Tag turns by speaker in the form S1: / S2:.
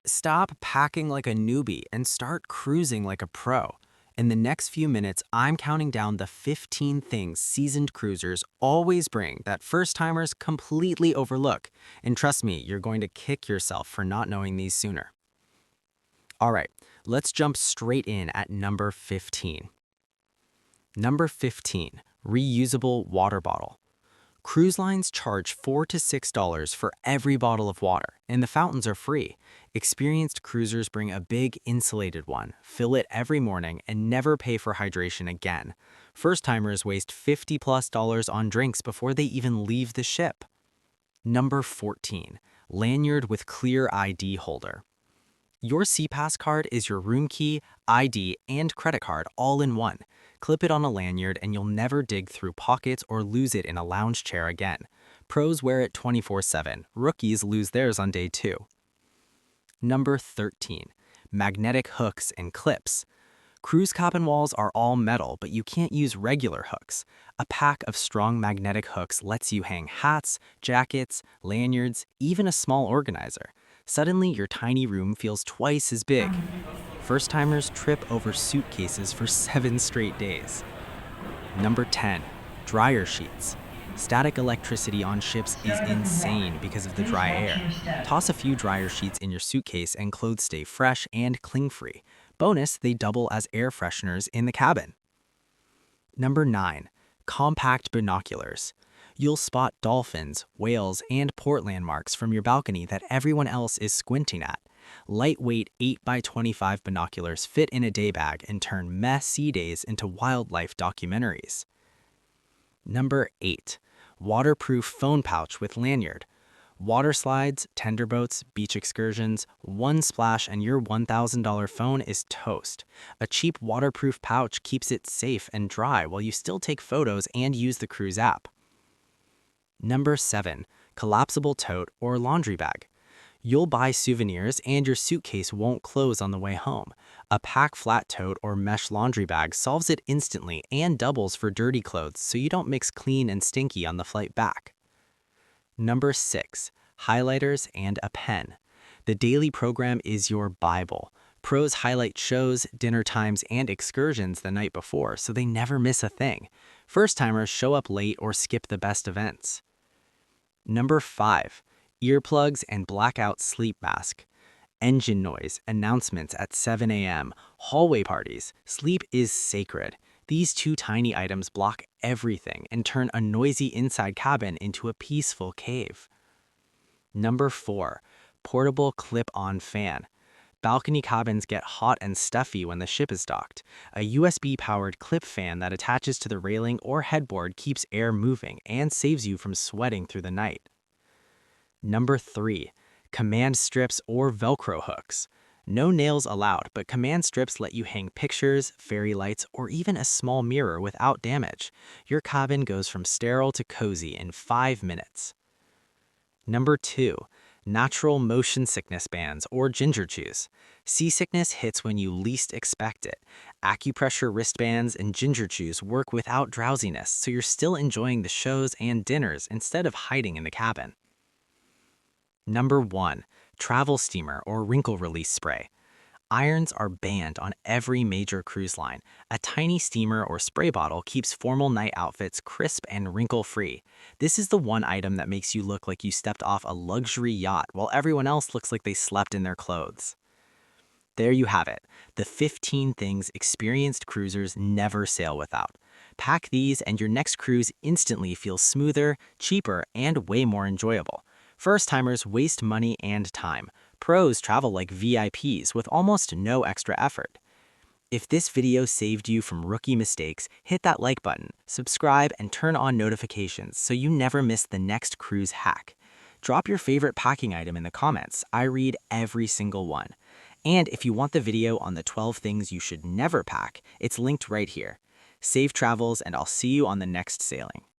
S1: Stop packing like a newbie and start cruising like a pro. In the next few minutes, I'm counting down the 15 things seasoned cruisers always bring that first-timers completely overlook. And trust me, you're going to kick yourself for not knowing these sooner. All right, let's jump straight in at number 15. Number 15, reusable water bottle. Cruise lines charge $4 to $6 for every bottle of water, and the fountains are free. Experienced cruisers bring a big insulated one, fill it every morning, and never pay for hydration again. First-timers waste $50+ on drinks before they even leave the ship. Number 14, lanyard with clear ID holder. Your SeaPass card is your room key, ID, and credit card all in one. Clip it on a lanyard and you'll never dig through pockets or lose it in a lounge chair again. Pros wear it 24/7. Rookies lose theirs on day 2. Number 13, magnetic hooks and clips. Cruise cabin walls are all metal, but you can't use regular hooks. A pack of strong magnetic hooks lets you hang hats, jackets, lanyards, even a small organizer. Suddenly, your tiny room feels twice as big. First-timers trip over suitcases for 7 straight days. Number 10, dryer sheets. Static electricity on ships is insane because of the dry air. Toss a few dryer sheets in your suitcase and clothes stay fresh and cling-free. Bonus, they double as air fresheners in the cabin. Number 9, compact binoculars. You'll spot dolphins, whales, and port landmarks from your balcony that everyone else is squinting at. Lightweight 8x25 binoculars fit in a day bag and turn messy days into wildlife documentaries. Number 8, waterproof phone pouch with lanyard. Water slides, tender boats, beach excursions, one splash and your $1,000 phone is toast. A cheap waterproof pouch keeps it safe and dry while you still take photos and use the cruise app. Number 7, collapsible tote or laundry bag. You'll buy souvenirs and your suitcase won't close on the way home. A pack flat tote or mesh laundry bag solves it instantly and doubles for dirty clothes so you don't mix clean and stinky on the flight back. Number 6, highlighters and a pen. The daily program is your Bible. Pros highlight shows, dinner times, and excursions the night before so they never miss a thing. First-timers show up late or skip the best events. Number 5, earplugs and blackout sleep mask. Engine noise, announcements at 7 a.m., hallway parties. Sleep is sacred. These 2 tiny items block everything and turn a noisy inside cabin into a peaceful cave. Number 4, portable clip-on fan. Balcony cabins get hot and stuffy when the ship is docked. A USB-powered clip fan that attaches to the railing or headboard keeps air moving and saves you from sweating through the night. Number 3, command strips or Velcro hooks. No nails allowed, but command strips let you hang pictures, fairy lights, or even a small mirror without damage. Your cabin goes from sterile to cozy in 5 minutes. Number 2, natural motion sickness bands or ginger chews. Seasickness hits when you least expect it. Acupressure wristbands and ginger chews work without drowsiness, so you're still enjoying the shows and dinners instead of hiding in the cabin. Number 1, travel steamer or wrinkle release spray. Irons are banned on every major cruise line. A tiny steamer or spray bottle keeps formal night outfits crisp and wrinkle-free. This is the one item that makes you look like you stepped off a luxury yacht while everyone else looks like they slept in their clothes. There you have it, the 15 things experienced cruisers never sail without. Pack these and your next cruise instantly feels smoother, cheaper, and way more enjoyable. First-timers waste money and time. Pros travel like VIPs with almost no extra effort. If this video saved you from rookie mistakes, hit that like button, subscribe, and turn on notifications so you never miss the next cruise hack. Drop your favorite packing item in the comments. I read every single one. And if you want the video on the 12 things you should never pack, it's linked right here. Safe travels, and I'll see you on the next sailing.